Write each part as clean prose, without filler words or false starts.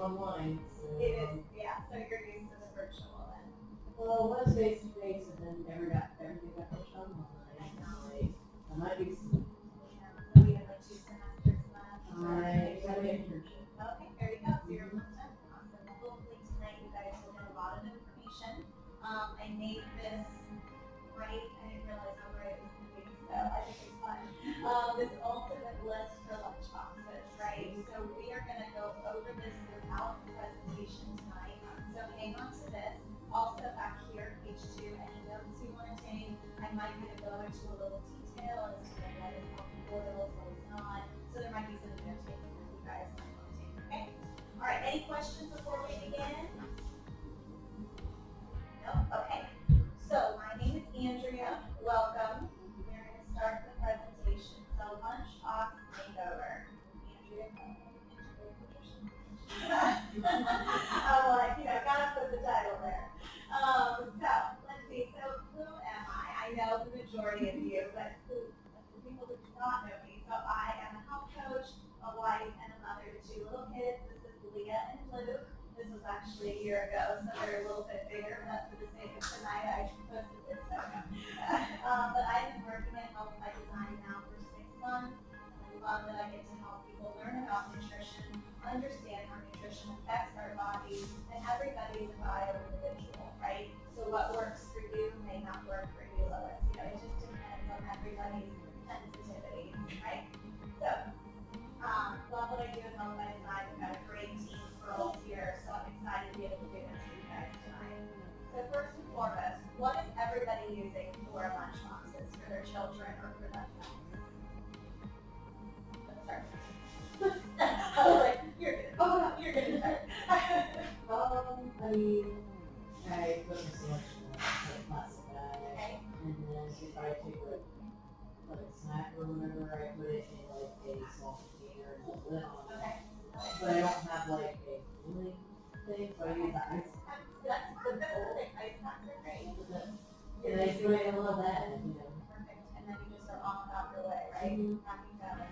online. So, It is, yeah. So you're used to the virtual then. well, it was face to face, and then everything got pushed online. I might be. So we have like 2 semesters left. I got an internship. Okay, there you go. So you're almost done. Awesome. Well, hopefully tonight you guys will get a lot of information. I made this right. I didn't realize how bright it was going to be, so I think it's fun. This ultimate list for lunchboxes, right? So we are going to go over this throughout the presentation tonight. So hang on to this. Also back here, page 2, any notes you want to take. I might need to go into a little detail as to what is on the portals, what is not. So there might be some note taking that you guys might want to take, okay? All right, any questions before we begin? No? Okay. So my name is Andrea. Welcome. We're going to start the presentation. So Lunchbox Makeover. Andrea, I'm like, gotta put the title there. So let's see. So who am I? I know the majority of you, but the people that do not know me. So I am a health coach, a wife, and a mother to 2 little kids. This is Leah and Luke. This was actually a year ago, so they're a little bit bigger, but for the sake of tonight, I posted this photo. But I've been working in health by design now for 6 months. I love that I get to help people learn about nutrition, understand how nutrition affects our bodies, and everybody's a bio-individual, right? So what works for you may not work for you, Lois. It just depends on everybody's sensitivity, right? So, love what I do in health by design. We've got a great team of girls here, so I'm excited to be able to do this for you guys tonight. So first and foremost, what is everybody using for lunchboxes for their children or for themselves? Let's start. I was like, you're good. Oh, no, you're good to start. I mean, I put a selection of like plastic bag, Okay. and then if I take like a snack or whatever, I put it in like a small container and put lid on it. Okay. But I don't have like a cooling thing, so I use the ice. That's the thing. Ice packs are great. And I do it in a little bag, Perfect. And then you just are on about your way, right? Packing down.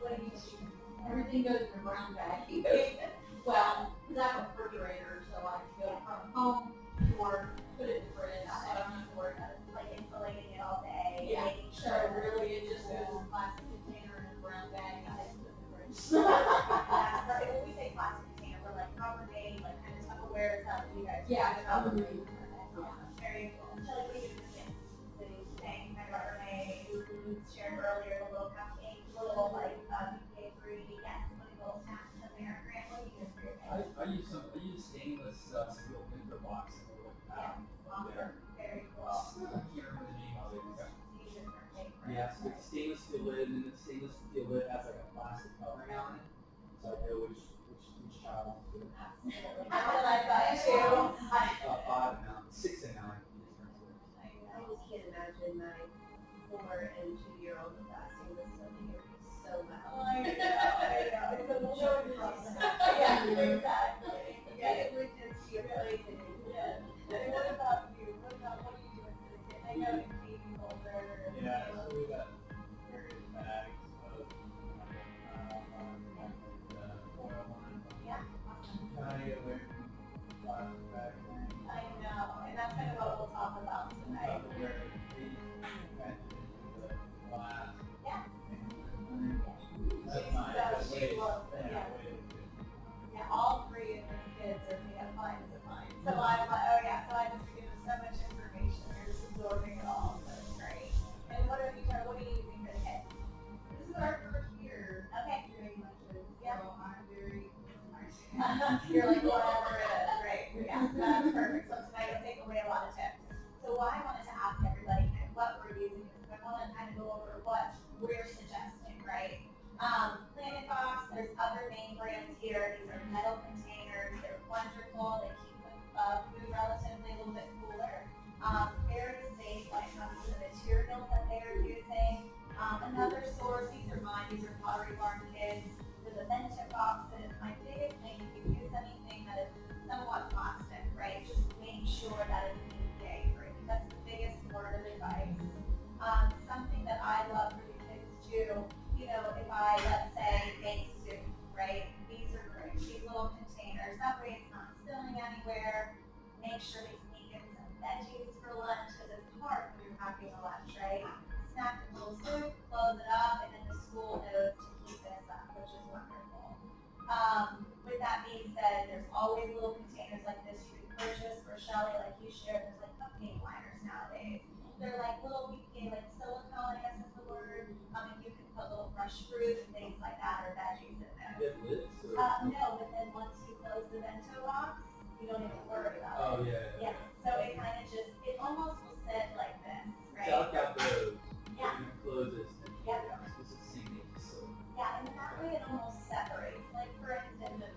What do you choose? Everything goes in a brown bag. Well, because I have a refrigerator, so I can go from home to work, put it in the fridge, so I don't have to worry about it. Like insulating it all day. Yeah, making so sure really it just goes in a plastic container in a brown bag, and I just put it in the fridge. That's perfect. When we say plastic container, we're like Carbohydrate, like kind of Tupperware stuff. You guys. Yeah, Carbohydrate. Very cool. So like, what do you do? Same kind of Rubbermaid. We shared earlier the little cupcake, little like UK3. Yes, putting little snacks in there. Grant, what do you use for your cake? I use stainless steel winter box. Awesome. Very cool. I can't remember the name of it. Use it for cake, right? Yeah, so it's stainless steel lid, and then the stainless steel lid has like a plastic covering on it, so I know which child. Absolutely. I like that too. 5 now, 6 and 9. I just can't imagine my 4 and 2-year-old fasting this Sunday. It would be so loud. I know. It's a children's process. Yeah, exactly. Yeah, it would just be a plaything. Yeah. And what about you? What are you doing for the kids? I know it's baby holder. Yeah, so we got various bags of oil on it. Yeah. Trying to get away from plastic bags. I know, and that's kind of what we'll talk about tonight. Where these patches into the glass. Yeah. That's not So a she way. will, yeah. Yeah, all 3 of the kids are being fine to find. So I'm like, oh yeah, so I just give them so much information. They're just absorbing it all. So it's great. And what are you using for the kids? This is our first year Okay. doing lunches, so Yeah. I'm very You're like, whatever it is, right? Yeah, that's perfect. So tonight will take away a lot of tips. So why I wanted to ask everybody kind of what we're using is because I want to kind of go over what we're suggesting, right? Planet Box, there's other name brands here. These are metal containers. They're wonderful. They keep the food relatively a little bit cooler. Very safe when it comes to the materials that they are using. Another source, these are mine. These are Pottery Barn Kids. They're the Bento boxes. My biggest thing, if you use anything that is somewhat plastic, right, just make sure that it's BPA free. That's the biggest word of advice. Something that I love for the kids too, if I, let's say, make soup, right, make sure they sneak in some veggies for lunch because it's hard when you're packing a lunch, right? Snack a little soup, close it up, and then the school knows to keep this up, which is wonderful. With that being said, there's always little containers like this you can purchase for Shelly, like you shared. There's like cupcake liners nowadays. They're like little BPA, like silicone, I guess is the word. And you can put little fresh fruit and things like that or veggies in there. You have lids or? No, but then once you close the bento box, you don't even worry about it. Oh, yeah. Yeah, so it kind of just, it almost will sit like this, right? So I've got those. Yeah. You close this. Yeah. This is the same thing, so. Yeah, and that way it almost separates. Like for instance,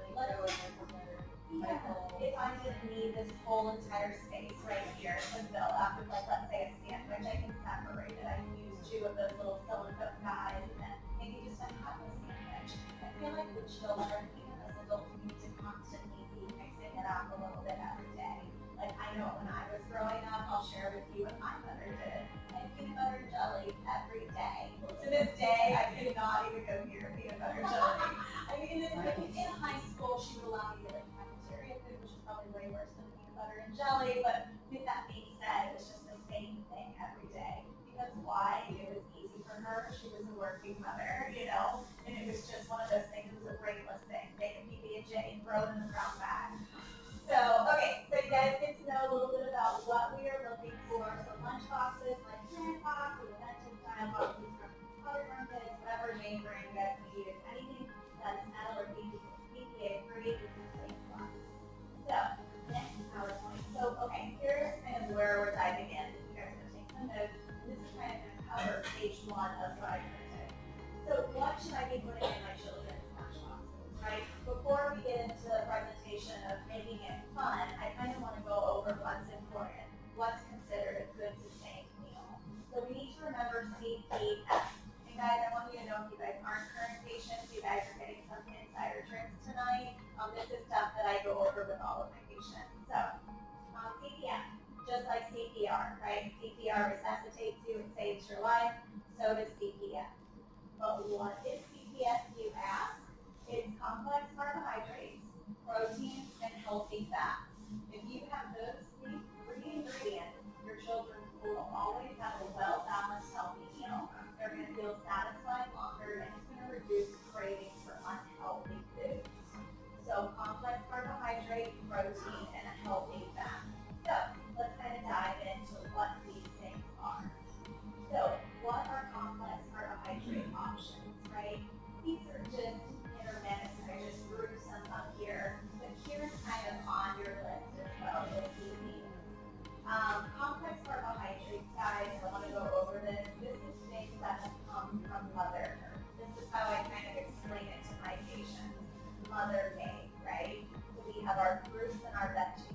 if I'm gonna need this whole entire space right here to fill after, like, let's say a sandwich, I can separate it. I can use 2 of those little silicone guys and then maybe just a half a sandwich. I feel like the children, even as adults, need to constantly be mixing it up a little bit every day. Like I know when I was growing up, I'll share with you what my mother did. And peanut butter and jelly every day. To this day, I could not even go near peanut butter and jelly. I mean, in high school, she would allow me to like cafeteria food, which is probably way worse than peanut butter and jelly. But with that being said, it was just the same thing every day. Because why? It was easy for her. She was a working mother, you know, and it was just one of those things. It was a brainless thing. Make a PB&J and throw it in the brown bag. So, okay, so you guys get to know a little bit about what we are looking for. So lunch boxes, like snack box, or inventive style boxes from Carbohydrates, whatever name brand you guys need. If anything that's metal or BPA free, it's the same box. So, next PowerPoint. So, okay, here's kind of where we're diving in. You guys are going to take some notes. This is kind of going to cover page 1 of what I printed. So, what should I be putting in my children's lunch boxes, right? Before we get into the presentation of making it fun, I kind of want to go over what's important, what's considered a good sustained meal. So we need to remember CPS. And guys, I want you to know if you guys aren't current patients, you guys are getting some insider drinks tonight. This is stuff that I go over with all of my patients. So, CPS, just like CPR, right? CPR resuscitates you, it saves your life, so does CPS. But what is CPS, you ask? It's complex carbohydrates, proteins, and healthy fats. If you have those 3 ingredients, your children will always have a well-balanced, healthy meal. They're going to feel satisfied longer, and it's going to reduce cravings for unhealthy foods. So complex carbohydrate, protein, and a healthy fat. So let's kind of dive into what these things are. So what are complex carbohydrate options, right? These are just intermittent. I just threw some up here. But here's kind of on your list as well if you need it. Complex carbohydrates, guys, I want to go over this. This is things that have come from Mother Earth. This is how I kind of explain it to my patients. Mother made, right? So we have our fruits and our veggies.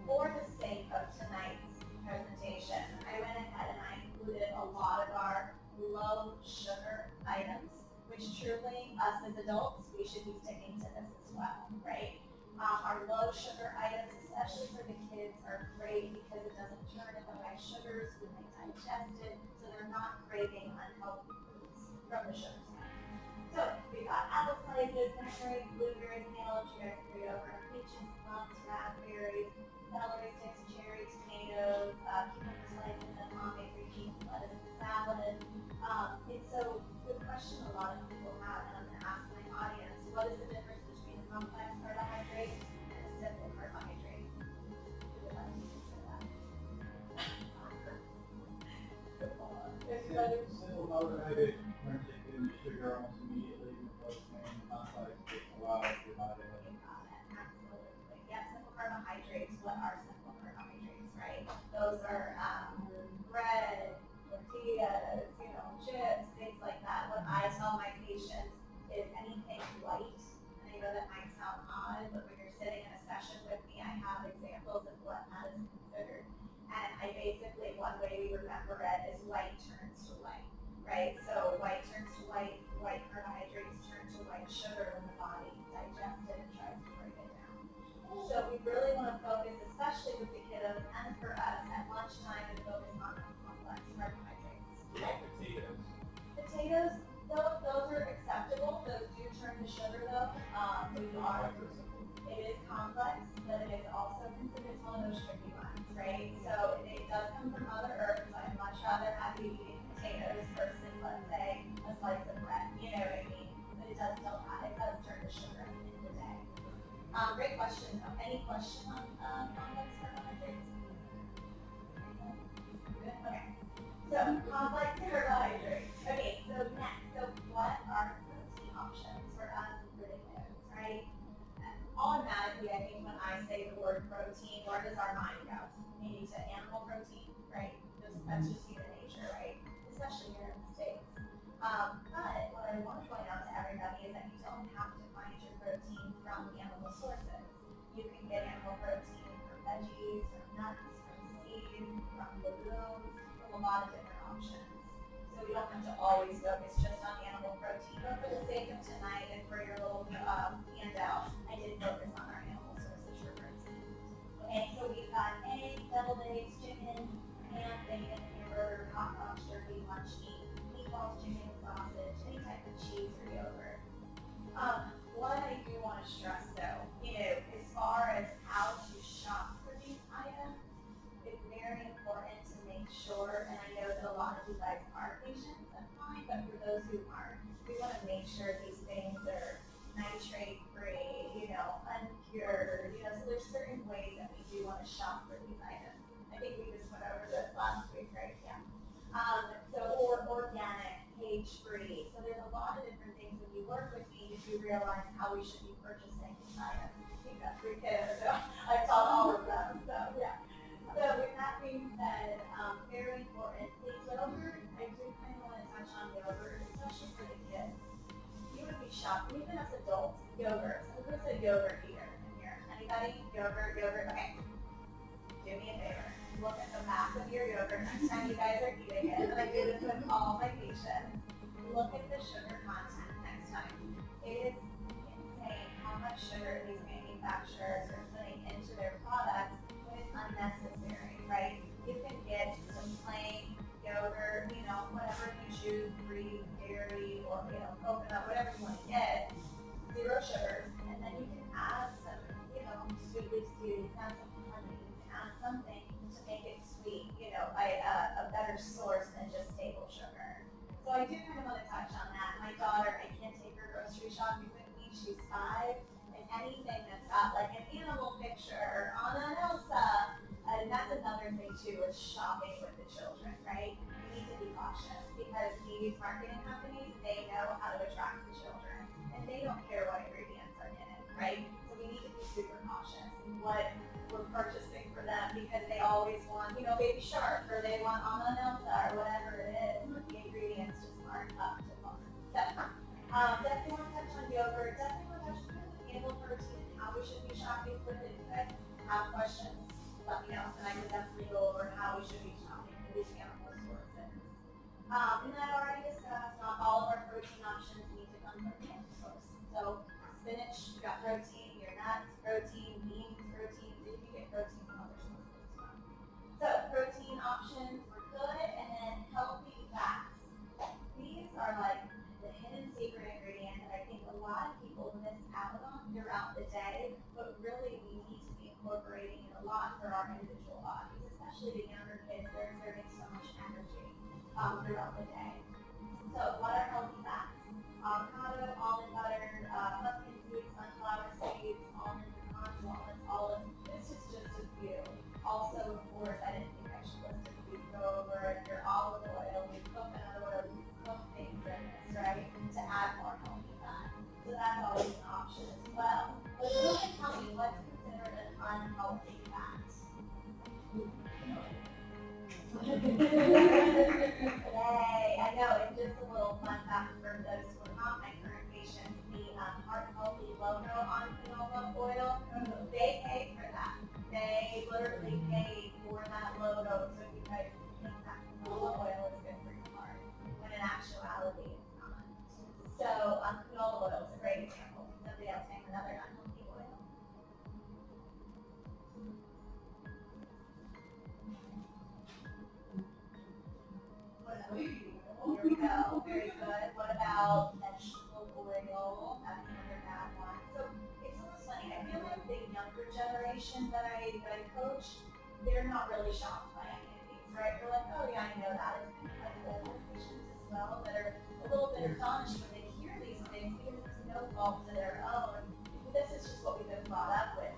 For the sake of tonight's presentation, I went ahead and I included a lot of our low sugar items, which truly, us as adults, we should be sticking to this as well, right? Our low sugar items, especially for the kids, are great because it doesn't turn into high sugars when they digest it, so they're not craving unhealthy foods from the sugar side. So we've got apple slices, cranberries, blueberries, cantaloupe, you guys can read over, peaches, plums, raspberries, celery sticks, cherries, tomatoes, cucumber slices, and pommes, green beans, lettuce, and salad. And so the question a lot of people have, and I'm going to ask my audience, what is the difference between a complex carbohydrate and a simple carbohydrate? Who would like to answer that? Simple carbohydrate turns into sugar almost immediately, because complex takes a while for your body to Absolutely. Yeah, simple carbohydrates. What are simple carbohydrates, right? Those are bread, tortillas, chips, things like that. What I tell my patients is anything white. And I know that might sound odd, but when you're sitting in a session with me, I have examples of what that is considered. And I basically, one way we remember it is white turns to white, right? So white turns to white carbohydrates turn to white sugar when the body digests it and tries to break it down. So we really want to focus, especially with the kiddos and for us at lunchtime, and focus on complex carbohydrates. potatoes. Potatoes, those are acceptable. Those do turn to sugar though. It is complex, but it is also considered one of those sugar question though. Any question on complex carbohydrates? Good, okay. So complex carbohydrates. Okay, so next, so what are protein options for us and for the kids, right? Automatically, I think when I say the word protein, where does our mind go? Maybe to animal protein, right? That's just human nature, right? Especially here in the States. But what I want to point out to everybody is that you don't have to find your protein from animal sources. You can get animal protein from veggies, from nuts, from seeds, from legumes, from a lot of different options. So we don't have to always focus just on animal protein. But for the sake of tonight and for your little handout, I did focus on our animal sources for protein. Okay, so we've got eggs, deviled eggs, chicken, ham, bacon, hamburger, hot dogs, turkey, lunch meat, meatballs, chicken, sausage, any type of cheese or yogurt. What I do want to stress though, as far as how to shop for these items, it's very important to make sure, and I know that a lot of you guys are patients, that's fine, but for those who aren't, we want to make sure these things are nitrate free, uncured, so there's certain ways that we do want to shop for these items. I think we just went over this last week, right? Yeah. Or organic, cage-free. So there's a lot of different things when you work with me, you do realize how we should be purchasing these items. You've got 3 kids, so I've taught all of them, so yeah. So with that being said, very important, the yogurt, I do kind of want to touch on yogurt, especially for the kids. You would be shocked, even as adults, yogurt. So who's a yogurt eater in here? Anybody? Yogurt, okay. Do me a favor. Look at the back of your yogurt next time you guys are eating it, and I do this with all my patients. Look at the sugar content next time. It is insane how much sugar these manufacturers are putting into their products when it's unnecessary, right? You can get some plain yogurt, whatever you choose, Greek, dairy, or coconut, whatever you want to get, 0 sugars, and then you can add some, sweetly stewed, add some honey, you can add something to make it sweet, a better source than just table sugar. So I do kind of want to touch on that. My daughter, I can't take her grocery shopping with me. She's 5, and anything that's got like an animal picture on an Elsa, and that's another thing too, is shopping with the children, right? You need to be cautious because these marketing companies, they know how to attract the children, and they don't care what ingredients are in it, right? So we need to be super cautious in what we're purchasing for them because they always want, baby shark, or they want almond Elsa, or whatever it is, but the ingredients just aren't up to par. So, definitely want to touch on yogurt, definitely want to touch on animal protein and how we should be shopping for it. If you guys have questions, let me know, and I can definitely go over how we should be shopping for these animal sources. And I already discussed, not all of our protein options need to come from the animal source. So, spinach, you got protein, your nuts, protein, beans, protein, so you can get protein from other sources as well. So, protein options were good, and then healthy fats. These are like the hidden secret ingredient that I think a lot of people miss out on throughout the day, but really we need to be incorporating it a lot for our individual bodies, especially the younger kids. They're exerting so much energy throughout the day. So what are healthy fats? Avocado, almond butter, pumpkin seeds, sunflower seeds, almonds, pecans, walnuts, olives. This is just a few. Also, of course, I didn't think I should list a few. Go over it. Your olive oil, your coconut oil, you cook things in this, right? To add more healthy fat. So that's always an option as well. But go ahead and tell me what's considered an unhealthy fat. Yay! I know, it's just a little fun fact for those who are not my current patients. The Heart Healthy logo on canola oil, they pay for that. They literally pay for that logo, so you guys think that canola oil is good for your heart, when in actuality it's not. So canola oil is a great example. Somebody else name another unhealthy oil. Here we go. Very good. What about vegetable oil? That's another bad one. So it's almost funny. I feel like the younger generation that I coach, they're not really shocked by any of these, right? They're like, oh yeah, I know that. It's kind of like older patients as well that are a little bit astonished when they hear these things because it's no fault to their own. This is just what we've been brought up with,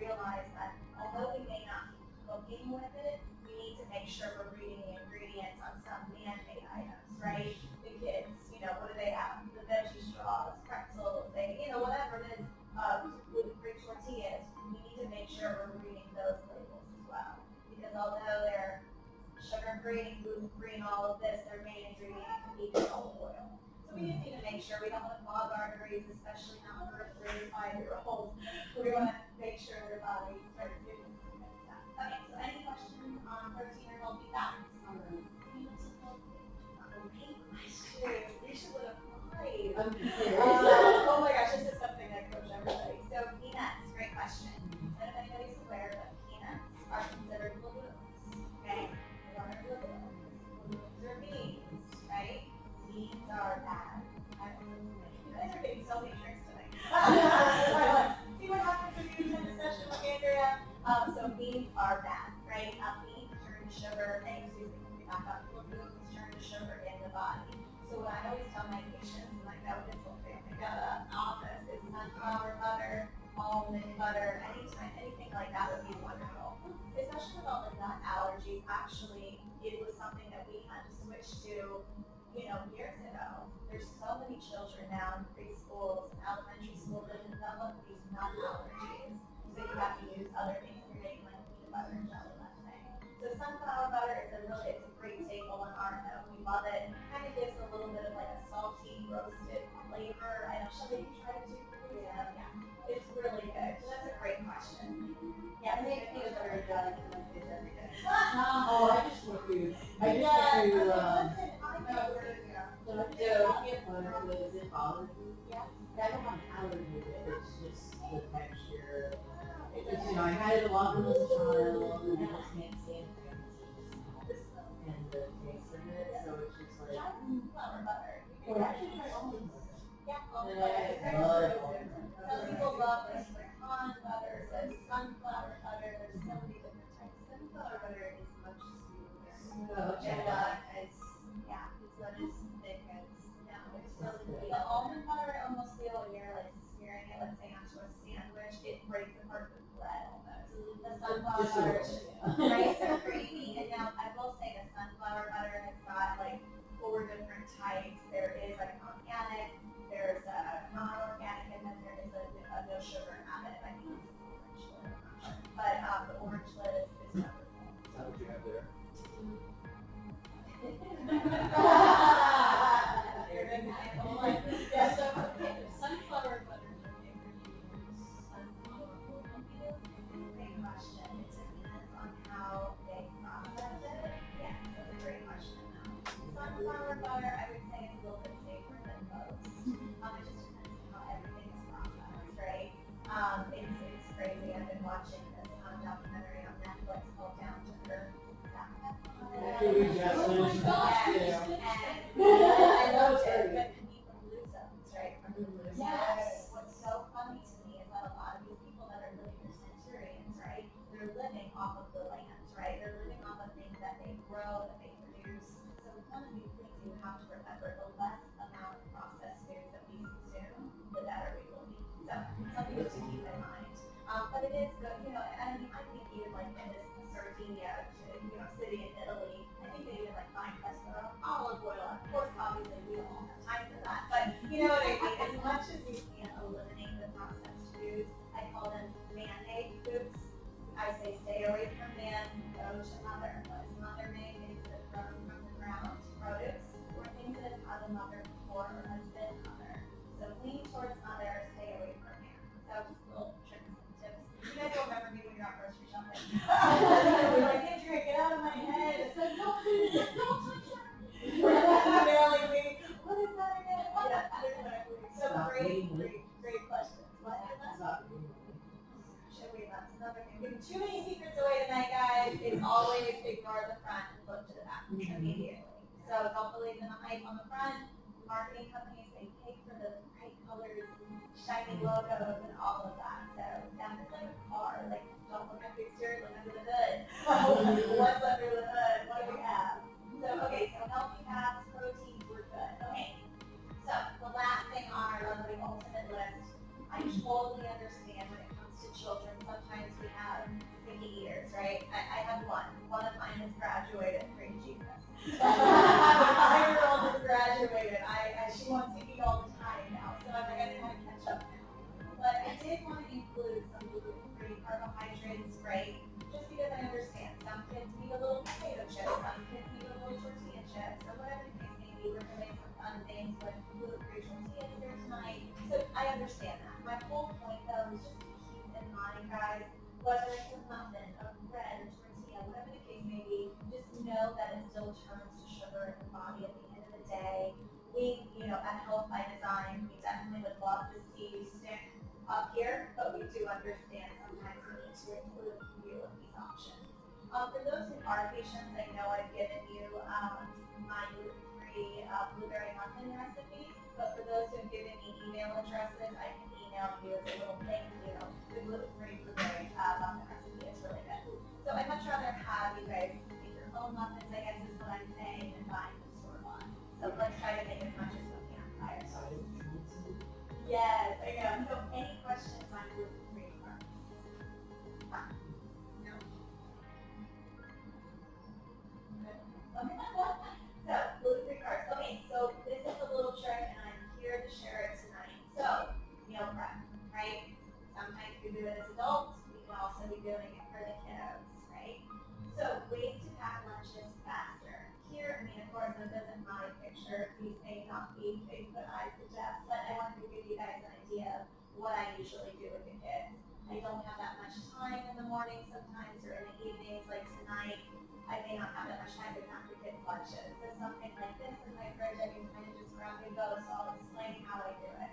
realize that although we may not be cooking with it, we need to make sure we're reading the ingredients on some man-made items, right? The kids, what do they have? The veggie straws, pretzels, whatever it is, gluten-free tortillas. We need to make sure we're reading those labels as well. Because although they're sugar-free, gluten-free, and all of this, their main ingredient can be olive oil. So we just need to make sure we don't want to clog arteries, especially not for 3 to 5-year-olds. We want to make sure their body starts doing some good stuff. Okay, so any questions on protein or healthy fats? You should would have applied. Oh my gosh, this is something I coach everybody. So peanuts, great question. I don't know if anybody's aware, but peanuts are considered lagoons. Okay? They are lagoons. Lagoons are beans, right? Beans are bad. You guys are getting so many tricks today. See what happens when you attend a session with Andrea? So beans are bad, right? Beans turn to sugar, back up. Lagoons turn to sugar in the body. So what I always tell my patients, and I know this whole family got an office, is sunflower butter, almond butter, anything like that would be wonderful. Especially with all the nut allergies, actually, it was something that we had to switch to, years ago. There's so many children now in preschools and elementary school that develop these nut allergies. So you have to use other things. You're making like peanut butter and jelly, that thing. So sunflower butter is a great staple in our home. We love it. It kind of gives a little bit of like a salty, roasted flavor. I know, Shelly, you tried it too? Yeah. It's really good. So that's a great question. Yeah, I make peanut butter and jelly for my kids every day. Oh, I just went through, Listen, I know where to go. peanut butter, does it bother you? Yeah. I don't have an allergy with it, it's just the texture. It just, I had it a lot when I was a child, and I just can't stand cream cheese and the taste of it, so it's just like. Try sunflower butter. Or actually try almond butter. Yeah, almond And butter. I It's very love good. almond butter. Some people love this pecan butter, there's sunflower butter, there's so many different types. Sunflower butter is much smoother. Okay. And it's not as thick as, it's really good. The almond butter, I almost feel when you're like smearing it, let's say onto a sandwich, it breaks apart the bread almost. The sunflower Just a butter little is bit, nice and creamy, and now I will say the sunflower butter has got like 4 different types. There is like organic, there's a non-organic, and then there is a no sugar habit. I think it's an orange lid, I'm not sure. But the orange lid is wonderful. Is that what you have there? Yeah, so Sunflower butter is okay for you. Sunflower oil. great question. It depends on how they process it. Yeah, that's a great question. Sunflower butter, I would say, is a little bit safer than most. It just depends on how everything is processed, right? It's crazy. I've been watching this documentary on Netflix called Down to Earth. After we just finished that, yeah. I loved it, but people from blue zones, right? From the blue zones. Yes. What's so funny to me is that a lot of these people that are living here, centurions, right? They're living off of the land, right? They're living off of things that they grow, that they produce. So one of these things you have to remember, the less amount of processed foods that we consume, the better we will be. So something to keep in mind. But it is good, I think even like in this Sardinia, city in Italy, I think they even like find pesto, olive oil. Of course, obviously we don't all have time for that, but you know what I mean? As much as we can eliminate the processed foods, I call them man-made foods. I say stay away from man, go to mother. What is mother made? Things that are grown from the ground, produce, or things that have had a mother before or has been mother. So lean towards mother, stay away from man. So just little tricks and tips. You guys will remember me when you're out grocery shopping. We're like, Andrea, get out of my head. It's like, don't do this, don't touch that. Emailing me, what is that again? Yeah, exactly. So great questions. What? Should we? That's another thing. Giving too many secrets away tonight, guys. It's always ignore the front and look to the back immediately. So don't believe in the hype on the front. Marketing companies, they pay for the bright colors, shiny logos, and all of that. So that's just like a car. Like, don't look at the exterior, look under the hood. What's under the hood? What do we have? So, okay, so healthy fats, proteins, we're good. Okay. So the last thing on our lovely ultimate list, I totally understand when it comes to children, sometimes right? I have one. One of mine has graduated, praise Jesus. My 5-year-old has graduated. She wants to eat all the time now, so I'm going to kind of catch up now. But I did want to include some gluten-free carbohydrates, right? Just because I understand some kids need a little potato chip, some kids need a little tortilla chip, so whatever the case may be, we're going to make some fun things with gluten-free tortillas here tonight. So I understand that. My whole point though is just to keep in mind, guys, whether it's a muffin, a bread, a tortilla, whatever the case may be, just know that it still turns to sugar in the body at the end of the day. We, at Health by Design, we definitely would love to see you stick up here, but we do understand sometimes we need to include a few of these options. For those who are patients, I know I've given you my gluten-free blueberry muffin recipe, but for those who have given me email addresses, I can email you as a little thank you. The gluten-free blueberry muffin recipe is really good. So I'd much rather have you guys make your own muffins, I guess is what I'm saying, than buying them store-bought. So let's try to make as much as we can by ourselves. Yes, I know. So any questions on gluten-free carbs? No. Okay. So gluten-free carbs. Okay, so this is a little trick and I'm here to share it tonight. So, meal prep, right? Sometimes we do it as adults, we can also be doing it for the kiddos, right? So ways to pack lunches faster. Here, of course, this isn't my picture. These may not be Bigfoot eyes to Jeff, but I wanted to give you guys an idea of what I usually do with the kids. I don't have that much time in the morning sometimes or in the evenings like tonight. I may not have that much time to pack the kids' lunches. So something like this in my fridge, I can kind of just grab and go, so I'll explain how I do it.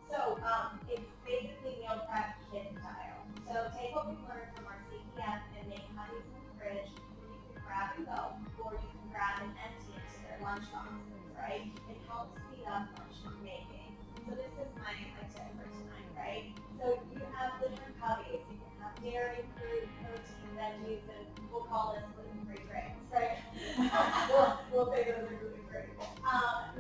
So it's basically meal prep kid style. So take what we learned from our CPF and make cutties in the fridge, and you can grab and go, or you can grab and empty into their lunch boxes, right? It helps speed up lunch making. So this is my tip for tonight, right? So you have different cutties. You can have dairy, fruit, protein, veggies, and we'll call this gluten-free grains, right? we'll say those are gluten-free.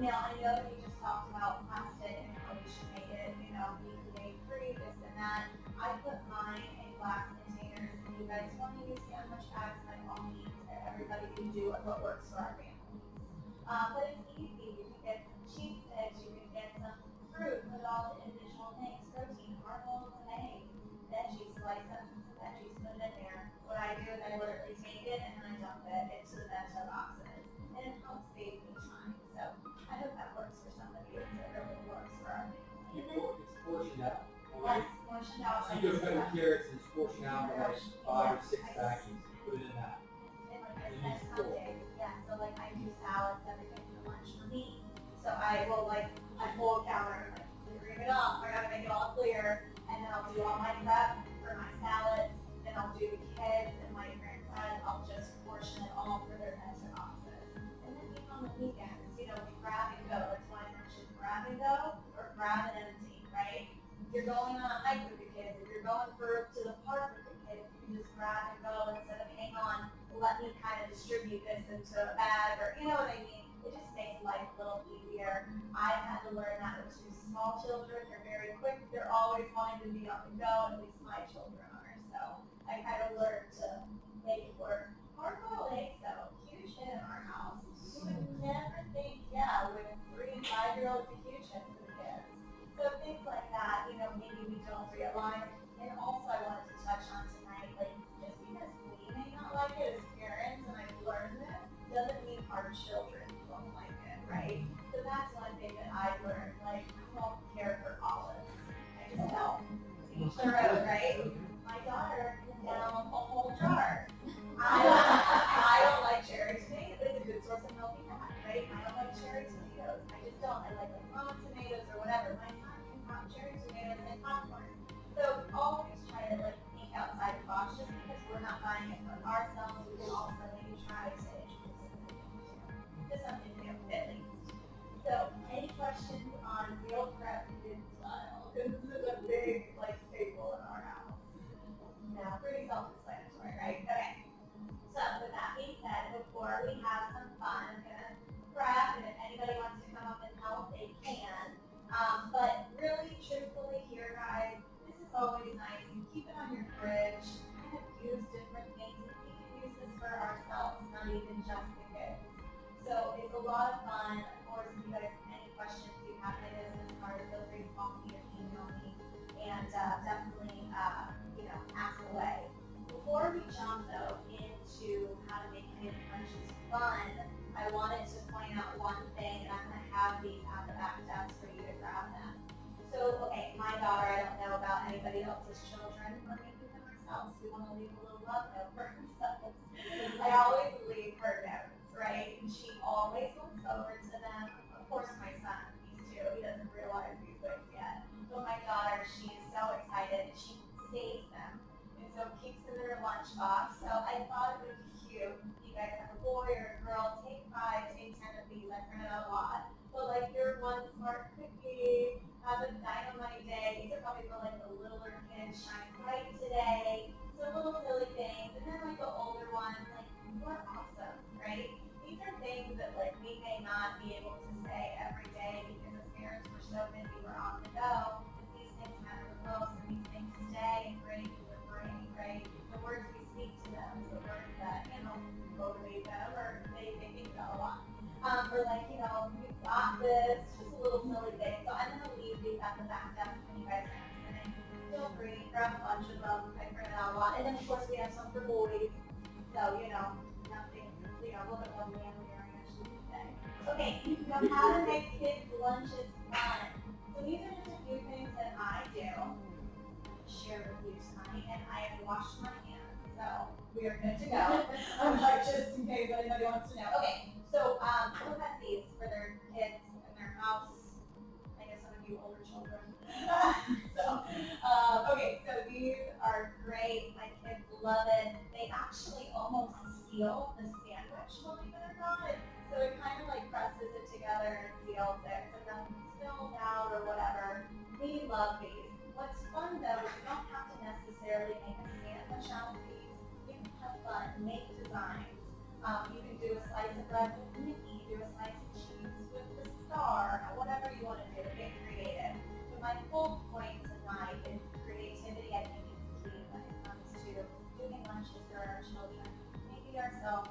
Now, I know that we just talked about plastic and how we should make it, BPA-free, this and that. I put mine in glass containers, and you guys want to use sandwich bags by all means. Everybody can do what works for our families. But it's easy. You can get some cheese sticks, you can get some fruit, put all the individual things, protein, carbohydrates, and eggs. Veggies, slice up some veggies, put it in there. What I do is I literally take it and then I dump it into the bento boxes. And it helps save me time. So I hope that works for somebody. It really works for our family. It's portioned out. Yes, portioned out. So you go cut the carrots and it's portioned out for like 5 or 6 packets. Put it in that. And like I said, some days, yeah, so like I do salads every day for lunch for me. So I will I pull a counter and clear it up. I gotta make it all clear. And then I'll do all my prep for my salads. Then I'll do the kids and my grandson. I'll just portion it all for their bento boxes. And then even on the weekends, we grab and go. That's why I mentioned grab and go or grab and empty, right? If you're going on a hike with the kids, if you're going to the park with the kids, you can just grab and go instead of hang on, let me kind of distribute this into a bag or, you know what I mean? It just makes life a little easier. I had to learn that with 2 small children. They're very quick. They're always wanting to be up and go, at least my children are. So I kind of learned to make it work. Hard-boiled eggs, though, huge hit in our house. You would never think, with 3 and 5-year-olds, a huge hit for the kids. So things like that, maybe we don't realize. And also I wanted to touch on tonight, just because we may not like it as parents, and I've learned this, doesn't mean our children won't like it, right? So that's one thing that I've learned, I don't care for olives. I just don't. Each their own, right? My daughter can down a whole jar. I don't like cherry tomatoes. It's a good source of healthy fat, right? I don't like cherry tomatoes. I just don't. I like raw tomatoes or whatever. My son can pop cherry tomatoes and popcorn. So always try to think outside the box. Just because we're not buying it for ourselves, we can also maybe try to introduce it to just something new, at least. So any questions on meal prep kid style? Because this is a big staple in our house. Now, pretty self-explanatory, right? Okay. So with that being said, before we have some fun, I'm gonna prep, and if anybody wants to come up and help, they can. But really, truthfully here, guys, this is always nice. You keep it on your fridge, kind of use different things in lot of fun. Of course, if you guys have any questions you have in this card, feel free to call me or email me, and definitely, ask away. Before we jump though into how to make kids lunches fun, I wanted to point out one thing, and I'm going to have these at the back desk for you to grab them. So, okay, my daughter, I don't know about anybody else's children, or maybe them ourselves. We want to leave a little love note for ourselves. I always leave her notes, right? And she always looks over to them. Of course, my son, he's 2, he doesn't realize these things yet. But my daughter, she is so excited, and she saves them. And so keeps them in her lunchbox. So I thought it would be cute. If you guys have a boy or a girl, take 5, take 10 of these. I printed a lot. But like your one smart cookie, have a dynamite day. These are probably for like the littler kids, shine bright today. So little silly things. And then like the older ones, like you're awesome, right? These are things that like we may not be able to say every day because as parents we're so busy, we're on the go. But these things matter the most, and these things stay ingrained in their brain, right? The words we speak to them, the words that, motivate them, or they think about a lot. Or like, you got this, just a little silly thing. So I'm gonna leave these at the back desk when you guys are listening. Feel free, grab a bunch of them. I printed out a lot. And then of course we have some for boys. So, nothing, a little bit more manlier, I guess you could say. Okay, so how to make kids' lunches fun. So these are just a few things that I do. Share with you tonight, and I have washed my hands, so we are good to go. Just in case anybody wants to know. Okay, so who has these for their kids in their house? I guess some of you older children. So these are great. My kids love it. They actually almost seal the sandwich, believe it or not. So it kind of like presses it together and seals it, so nothing spills out or whatever. We love these. What's fun though is you don't have to necessarily make a sandwich out of these. You can have fun, make designs. You can do a slice of bread with Mickey, do a slice of cheese with the star, whatever you want to do, get creative. But my whole point tonight is creativity, I think, is key when it comes to doing lunches for our children. Maybe ourselves,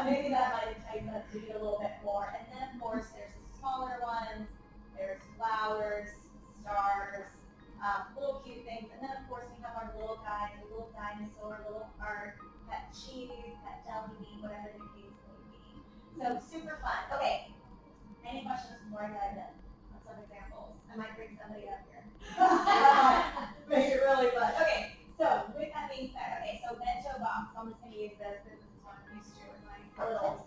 maybe that might entice us to do a little bit more. And then of course there's the smaller ones, there's flowers, stars, little cute things. And then of course we have our little guys, a little dinosaur, little heart, pet cheese, pet jelly bean, whatever the case may be. So super fun. Okay, any questions before I dive in on some examples? I might bring somebody up here. Make it really fun. Okay, so with that being said, so bento box. I'm just going to use this because this is what I'm used to with my littles.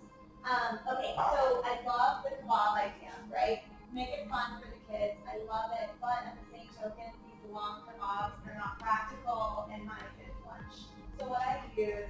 Okay, so I love the kebab idea, right? Make it fun for the kids. I love it, but at the same token, these long kebabs are not practical in my kids' lunch. So what I use,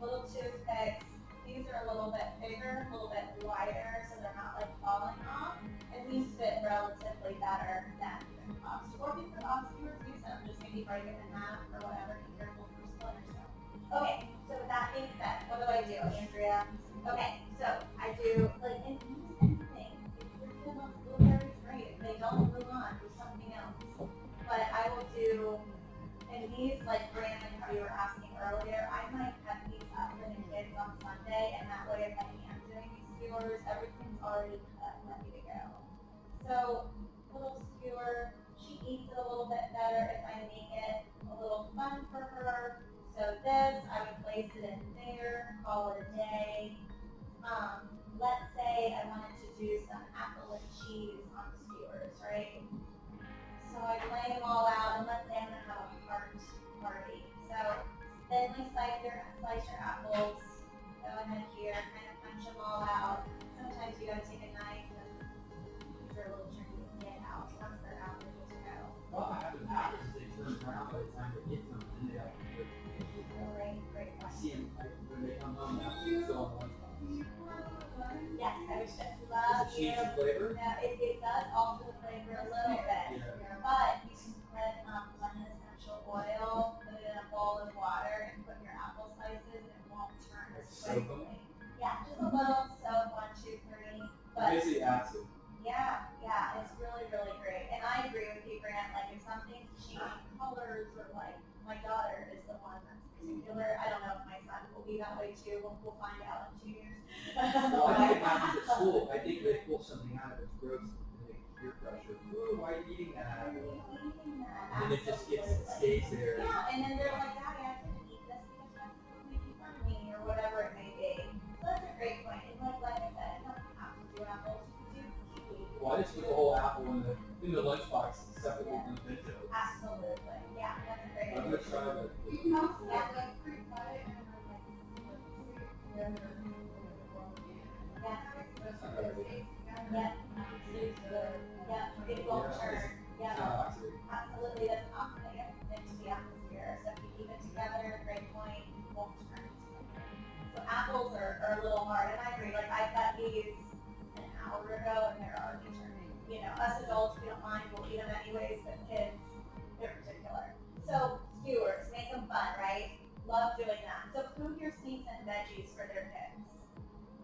little toothpicks. These are a little bit bigger, a little bit wider, so they're not like falling off. And these fit relatively better than the kebabs. Or if the kebabs, you use them, just maybe break them in half or whatever, be careful for splinters. Okay, so with that being said, what do I do, Andrea? Okay, so I do, and use anything. If your kid loves blueberries, great. If they don't, move on, do something else. But I will do, and these, Brandon, how you were asking earlier, I might cut these up for the kids on Sunday, and that way if I am doing these skewers, everything's already cut and ready to go. So, little skewer, she eats it a little bit better if I make it a little fun for her. So this, I would place it in there, call it a day. Let's say I wanted to do some apple and cheese on skewers, right? So I'd lay them all out, and let's say I'm going to have a heart party. So thinly slice your apples, go ahead here, kind of punch them all out. Sometimes you got to take a knife, and these are a little tricky to get out. Once they're out, they're good to go. Well, I have an apples, they turn around by the time they get them, and they have to put Great I question. see them, when they come home, now it's still on one spot. Yes, I would just Does love it you. change the flavor? Now, it does alter the flavor a little bit, Yeah. but you can put lemon essential oil, put it in a bowl of water, and put your apple slices, and it won't turn as Soak 'em? quickly. Yeah, just a little soap, 1, 2, 3. But Basically acid. yeah, it's really, really great. And I agree with you, Grant. If something's changing colors, or my daughter is the one that's particular. I don't know if my son will be that way too. We'll find out in 2 years. Well, I think it happens at school apples are a little hard, and I agree, like, I got these an hour ago, and they're already turning. You know, us adults, we don't mind, we'll eat them anyways, but kids, they're particular. So, skewers, make them fun, right? Love doing that. So who here sneaks in veggies for their kids?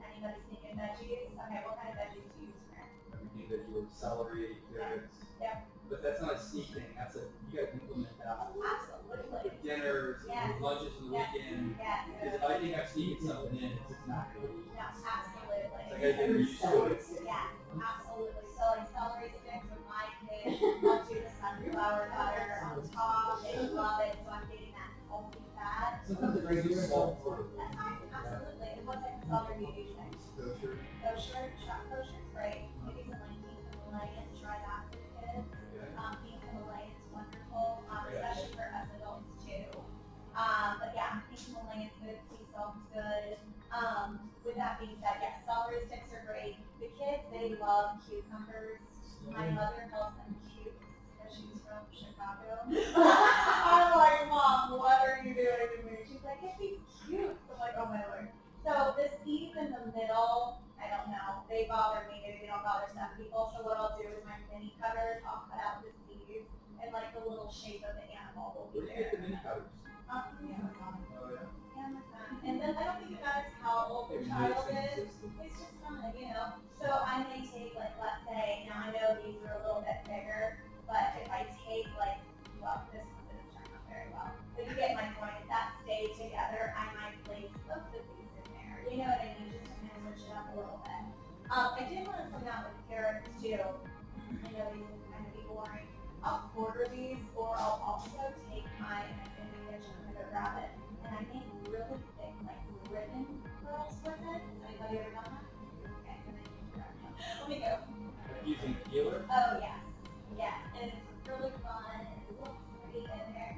Anybody sneak in veggies? Okay, what kind of veggies do you use for it? Everything that you were celery, carrots. Yep. But that's not a sneak thing. That's a, you gotta implement that. Absolutely. With dinners, Yes. with lunches on the Yes. weekend. Yes. Because if I think I'm sneaking something in, it's just not gonna be. No, absolutely. It's like I get used to it. Yeah, absolutely. So like celery sticks with my kids, I'll do the sunflower butter on top, they love it, so I'm getting that healthy fat. Sometimes it brings you salt for it. That's fine, absolutely. And what type of celery do you use next? Kosher. Kosher, kosher's great. Maybe some like beef Himalayan, try that for the kids. Beef Himalayan's wonderful, especially for us adults too. But yeah, beef Himalayan's good, sea salt's good. With that being said, yes, celery sticks are great. The kids, they love cucumbers. My mother calls them cute because she's from Chicago. I'm like, Mom, what are you doing to me? She's like, it's cute. I'm like, oh my Lord. So the seeds in the middle, I don't know. They bother me. Maybe they don't bother some people. So what I'll do is my mini cutters, I'll cut out the seeds and like the little shape of the animal will Where be do you get the there. mini cutters? Amazon. Oh, yeah. Amazon. And then I don't think it matters how old the There's child mixing is. system. It's just fun, you know. So I may take like, let's say, now I know these are a little bit bigger, but if I take like, well, this one didn't turn out very well. But you get my point. If that stayed together, I might place both of these in there. You know what I mean? Just to kind of switch it up a little bit. I did want to point out with carrots too. I know these can kind of be boring. I'll quarter these, or I'll also take my in the kitchen and go grab it, and I make really thick like ribbon curls with it. Has anybody ever done that? Okay, then I need to grab it. Let me go. Like using peeler? Oh yes, yes, and it's really fun and it looks pretty in there.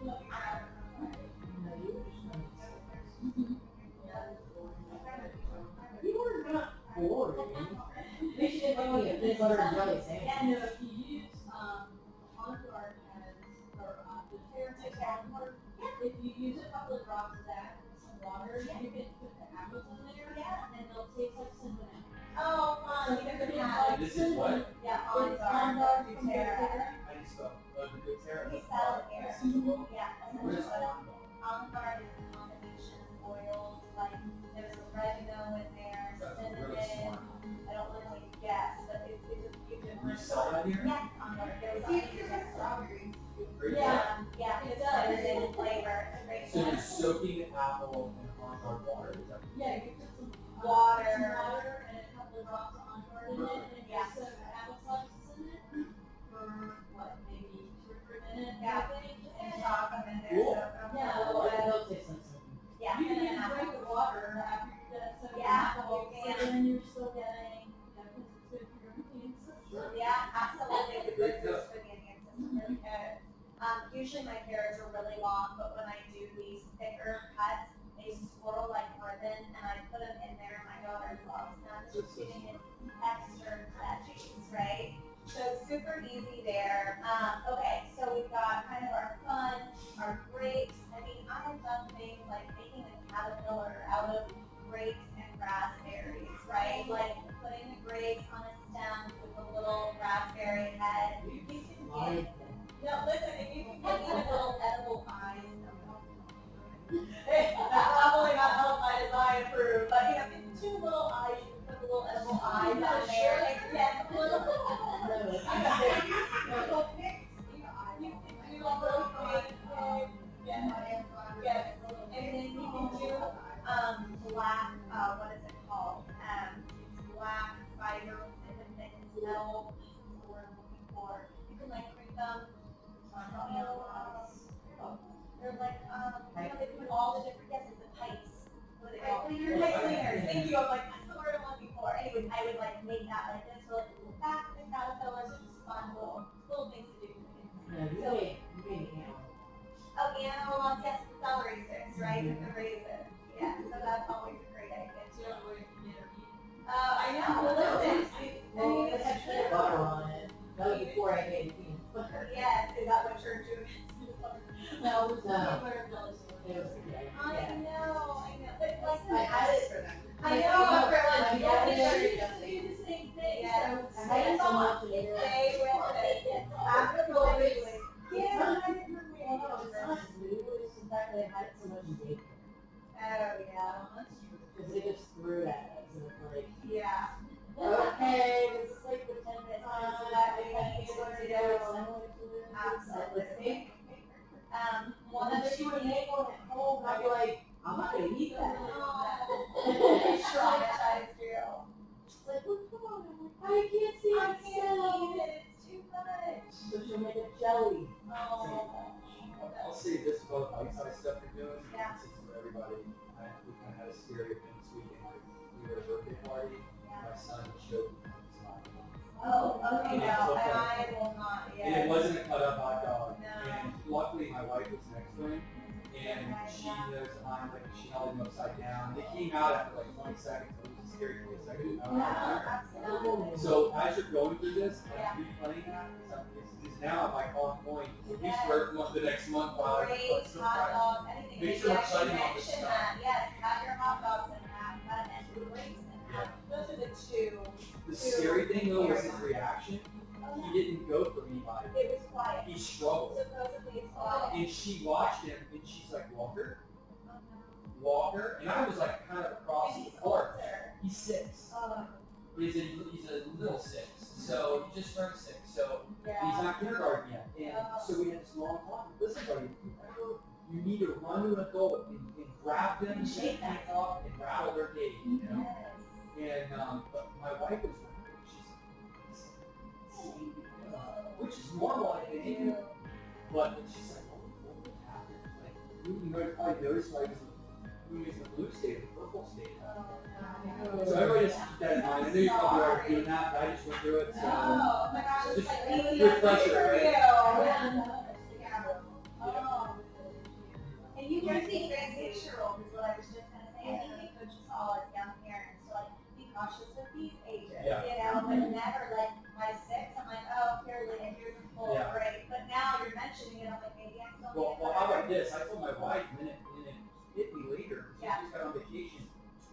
Look, You were not bored. They should make me a peanut butter and jelly sandwich. And if you use, Untitled Chapter, or, the carrots and corn, if you use a couple of drops of that with some water, you can put the apples in there, and they'll taste like cinnamon. oh, fun! You can have This is what? yeah, It's on on the from terra. How do you spell? Oh, the good terra? We sell it here. I see the logo. Yeah, What is essentially. on? Avocado is a combination of oils, like there's oregano in there, That's really cinnamon. smart. I don't want to guess, but it's a few different. You sell that here? Yeah, avocado. It's strawberries. Great. Yeah, it does. It's flavor. It's So a you're great soaking the apple in on water, is that? Yeah, you put some Water. some water and a couple of drops of Untitled in it, and Yeah. just some apple slices in it for, what, maybe 2 or 3 minutes, Yeah. I think. and chalk them in there. Cool. So it'll Yeah. be a little bit. They'll taste like something. Yeah, You and then can drink apple. the water after you're done, so Yeah, the whole you can. and then you're still getting, because it's good for your immune system. Sure. Yeah, absolutely. The Great good stuff. for the immune system. Really good. Usually my carrots are really long, but when I do these thicker cuts, they swirl like ribbon, and I put them in there, and my daughter loves them. She's getting in extra veggies, right? So super easy there. Okay, so we've got kind of our fun, our grapes. I mean, I have done things like making a caterpillar out of grapes and raspberries, right? Like putting the grapes on a stem with a little raspberry head. You can get, no, listen, if you can get even little edible eyes, probably not helped by design approved, but you know, get 2 little eyes, you can put a little edible eyes on there. And yes, a little. You can do a little big, yes, and then you can do black, what is it called? Black fiber metal. That's the word I'm looking for. You can like print them. They're like, you know, they put all the different, yes, it's the pipes. What are they called? Pipe cleaners. Thank you. I'm like, that's the word I'm looking for. Anyways, I would like make that like this, so like back the caterpillars, it's just fun little things to do. Yeah, you made it now. Oh, analog, yes, the celery sticks, right, with the raisin. Yeah, so that's always a great idea too. I know, listen. Well, it had peanut butter on it. That was before I made peanut butter. Yes, is that what you're doing? No, it was, Peanut butter and jelly sandwich. it was, I know, but nice for them. I know, Yeah. for lunch, Yeah. we used to do the same thing, Yeah. so I had so much later. Stay with it. Absolutely. Yeah, I didn't Well, no, it's not just new, it's the fact that I had it so much in daycare. Oh, yeah. Because they just threw it at us, and it's like, Yeah. okay, this is like the 10 minutes. Absolutely. One And other then she would thing. make one at home, and I'd be like, I'm not gonna eat that. Traumatized you. It's like, what's wrong? I'm like, I can't see I myself. can't eat it. It's too much. So she'll make a jelly. Oh. I'll say this about bite-sized stuff you're doing. Yeah. This is for everybody. We kind of had a scary thing this weekend. We were at a birthday party. My son showed me his hot dog. Oh, okay, And no, it's I will not, And it yeah. wasn't a cut-up hot dog. No. And luckily, my wife was next to him. And she knows I'm like, she held him upside down. It came out after like 20 seconds. It was a scary 20 seconds. Yeah, absolutely. So as you're going through this, Yeah. replaying that, because now I'm like on point. So we start the next month. Great hot dogs, anything. Make But sure I'm yes, you citing all this mentioned stuff. that, yes, have your hot dogs and have and grapes and have, those are the two. The scary thing though was his reaction. He didn't go for me by it. It was quiet. He struggled. Supposedly it's quiet. And she watched him and she's like, Walker? Walker? And I was like kind of across the court. He's 6. He's a little 6. So he just turned 6. So he's not kindergarten yet. And so we had this long talk. Listen, buddy, you need to run to an adult and grab them and shake them up and rattle their cage, you know? And but my wife was which is normal, I think. But she's like, oh, what happened? Like, you know, probably noticed like we was in the blue state, the purple state. So everybody just keep that in mind. I know you probably already doing that, but I just went through it. So Oh my gosh, it's just like refresher, right? Oh. And you just need to 6-year-old is what I was just gonna say. I think we could just all as young parents, so like be cautious with these ages. Yeah. You know, but never like my 6, I'm like, oh, here, Leah, here's a full Yeah. break. But now you're mentioning it, I'm like, maybe I'm still Well, how about this? I told my wife, and it hit me later. She just got on vacation.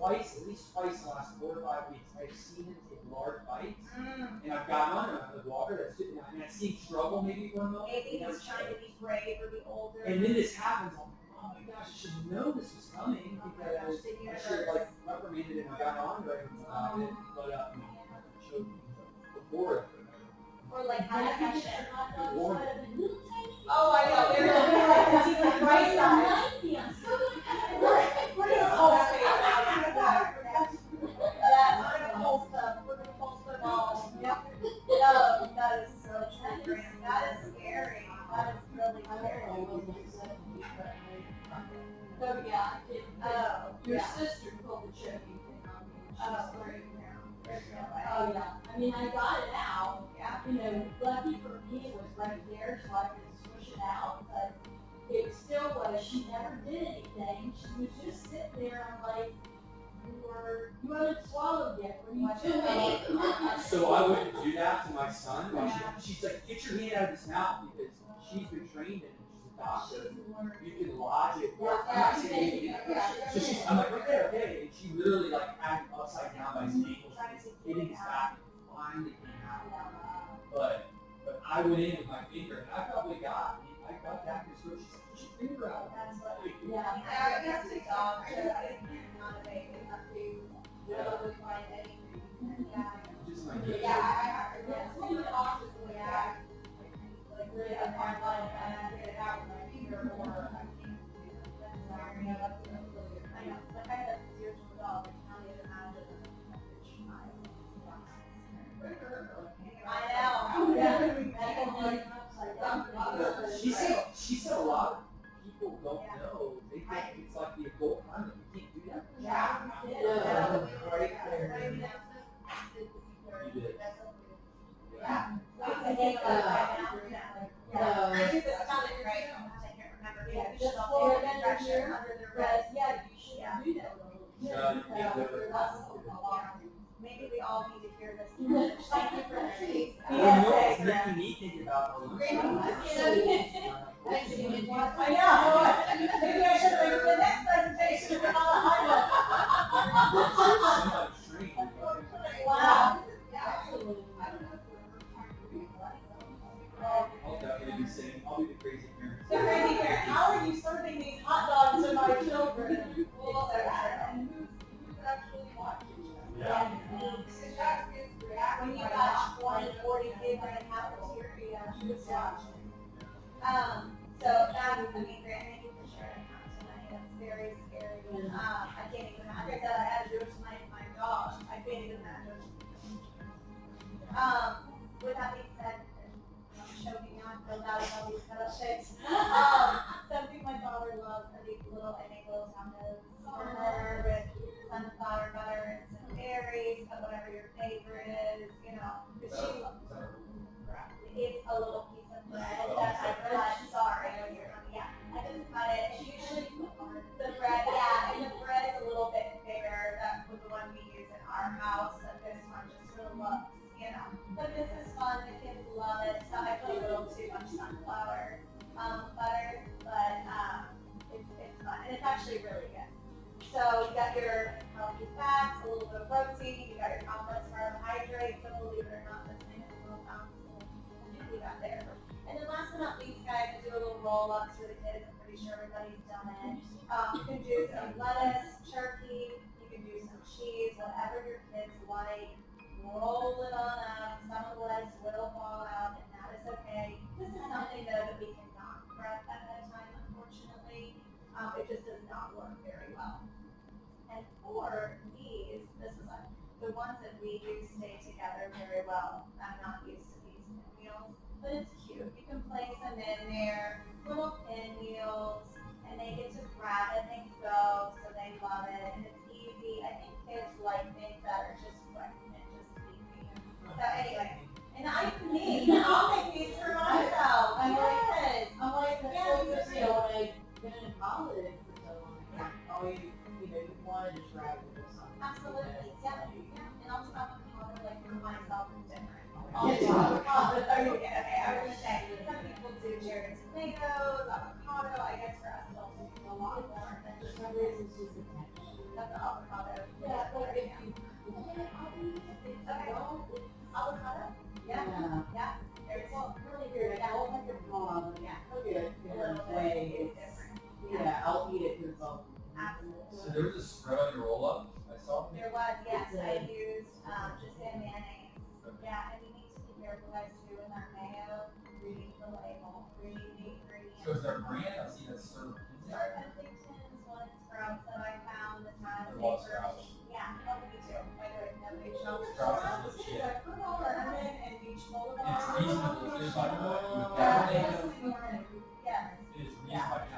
At least twice in the last 4 to 5 weeks, I've seen him take large bites, and I've gotten on him with Walker. That's it. I mean, I've seen him struggle maybe for a moment. Maybe he's trying to be brave or be older. And then this happens. I'm like, oh my gosh, I should know this was coming because I should have like reprimanded him and got on to it. But I showed him before. Or like how to catch it. Oh, I know, they're like right side. We're gonna post them all. Yep. No, that is so true. That is scary. That is really scary. So yeah, it, your yeah. sister pulled the choking thing on me. She's Oh, great. There's no way. Oh yeah, I mean I got it out. Yeah. You know, lucky for me it was right there so I could squish it out, but it still was, she never did anything. She was just sitting there, I'm like, you haven't swallowed yet, what are you doing? So I wouldn't do that to my son. Like she's like, get your hand out of his mouth because she's been trained in it. She's a doctor. You can lodge it. I'm not saying you can. So I'm like, right there, okay. And she literally like had him upside down by his ankles, hitting his back, and finally came out. But I went in with my finger, and I probably got that because she said, put your finger out. Yeah. I guess it's dog. Not a baby. Just my Yeah. It's really awesome. Yeah. Like really, I find like I get it out with my finger or I can't. I know. Like I had a 0-year-old dog. I can't even imagine She said a lot of people don't know. They think it's like the adult condom. You can't do that. Right there. You did. Yeah. I think, I do this stomach right now. I can't remember. Yeah, You just should for also the pressure under the breast. Yeah, you should do that a little. No, you can't do it. Maybe we all need to hear this message. Thank you for the Well, no, it's making me think about the I know. Maybe I should bring the next presentation. With that being said, I'm choking on filled out of all these milkshakes. Something my daughter loves are these little, I make little tacos for her with sunflower butter and some berries, but whatever your favorite is, you know. But she loves it's a little piece of bread that I cut. Sorry, yeah. I just cut it. And usually the bread, yeah, and the bread is a little bit bigger. That was the one we use in our house, and this one just really looks, you know. But this is fun. The kids love it. So I put a little too much sunflower butter, but it's fun, and it's actually really good. So you got your healthy fats, a little bit of protein. You got your complex carbohydrates, and believe it or not, this thing is a little we got there. And then last but not least, guys, to do a little roll-ups for the kids. I'm pretty sure everybody's done it. You can do some lettuce, turkey, you can do some cheese, whatever your kids like. Roll it on up. Some of the lettuce will fall out, and that is okay. This is something, though, that we cannot prep ahead of time, unfortunately. It just does not work very well. And for these, this is the ones that we do stay together very well. I'm not used to these meals, but it's cute. You can place them in there, little pinwheels, and they get to grab it and go, so they love it, and it's easy. I think kids like things that are just quick and just easy. So anyway, and I'll make these for myself. I'm Yes. like, that's what you know, when I've been in college for so long, I always, you know, you want to just grab it or something. Absolutely, yeah. And I'll do avocado like for myself is different. Yeah. Okay, I was gonna say, some people do cherry tomatoes, avocado, I guess for us it'll do a lot more than For just some reason, it's just a texture. the avocado. Yeah, but if you, Okay. Avocado? Yeah. yeah. There's Well, really weird. I don't like it raw, but yeah, I'll get it. a little bit, it's different. Yeah, I'll eat it because it's all. Absolutely. So there was a spread on your roll-up, I saw. There was, yes, I used just a mayonnaise. Yeah, and we need to be careful guys too with our mayo, reading the label, reading the ingredients. So is there a brand? I see that served. Our Huntington's one Sprouts that I found the time. I love Sprouts. Yeah, oh, me too. By the way, nobody shops Sprouts is legit. Put all our lemon and beach boulevard. It's reasonable. It's like what you would Yeah, definitely. yes. It is reasonable.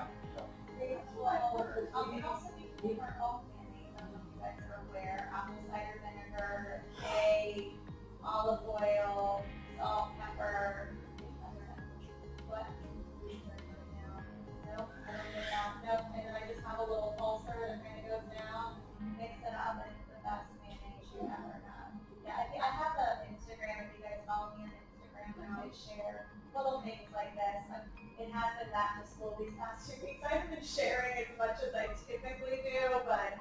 And also we keep our own candies. I don't know if you guys are aware. Apple cider vinegar, egg, olive oil, salt, pepper. What? Nope, I don't get that. Nope, and then I just have a little pulser that kind of goes down, mix it up, and it's the best mayonnaise you ever had. Yeah, I have an Instagram. If you guys follow me on Instagram, I always share little things like this. It has been back to school these past 2 weeks. I haven't been sharing as much as I typically do, but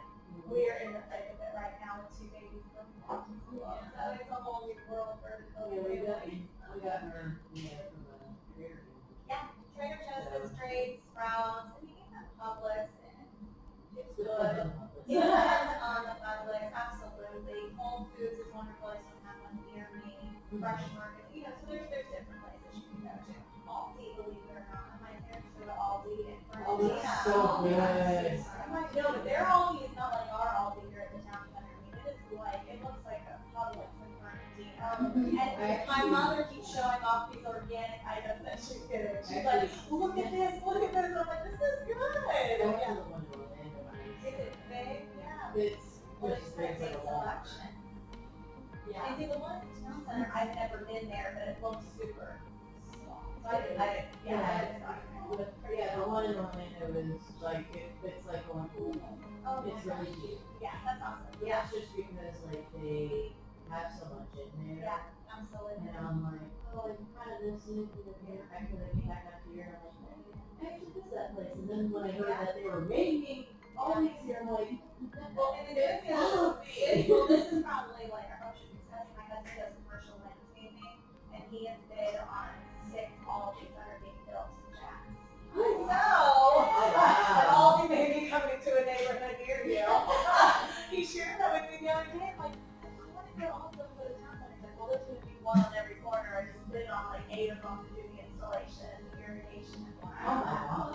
we are in the thick of it right now with 2 babies going back to school. So it's a whole new world for the Yeah, children. we got her, you know, from the career. Yeah, Trader Joe's is great, Sprouts, and even Publix, and it's good. It depends on the Publix, absolutely. Whole Foods is wonderful. I still have one near me. Fresh Market, you know, so there's different places you can go to. Aldi, believe it or not, my parents go to Aldi and Oh, that's so good. No, but their Aldi is not like our Aldi here at the town center. I mean, it is like, it looks like a Publix in Fernandina. And my mother keeps showing off these organic items that she's getting. She's like, look at this, look at this. I'm like, this is good. That's Yeah. the one in Orlando. Is it big? Yeah. It's, Well, it's it's big a like big a lot. selection. Yeah. And see, the one at the town center, I've never been there, but it looks super small. So I Yeah, the one in Orlando is like, it's like going to, Oh, it's really cute. Yeah, that's awesome. But Yeah, that's just because like they have so much in there. yeah, absolutely. And I'm like, oh, I can kind of miss it, and then here, after they came back after here, I'm like, I actually miss that place. And then when I heard that they were making all these here, I'm like, Well, and the good thing is, well, this is probably like our ocean success. My husband does commercial landscaping, and he has bid on 6 Aldis that are being built in Jackson. So, an Aldi may be coming to a neighborhood near you. He shared that with me the other day. I'm like, I want to go also for the town center. He's like, well, there's going to be one on every corner. I just bid on like 8 of them to do the installation, the irrigation, and oh my whatnot. God.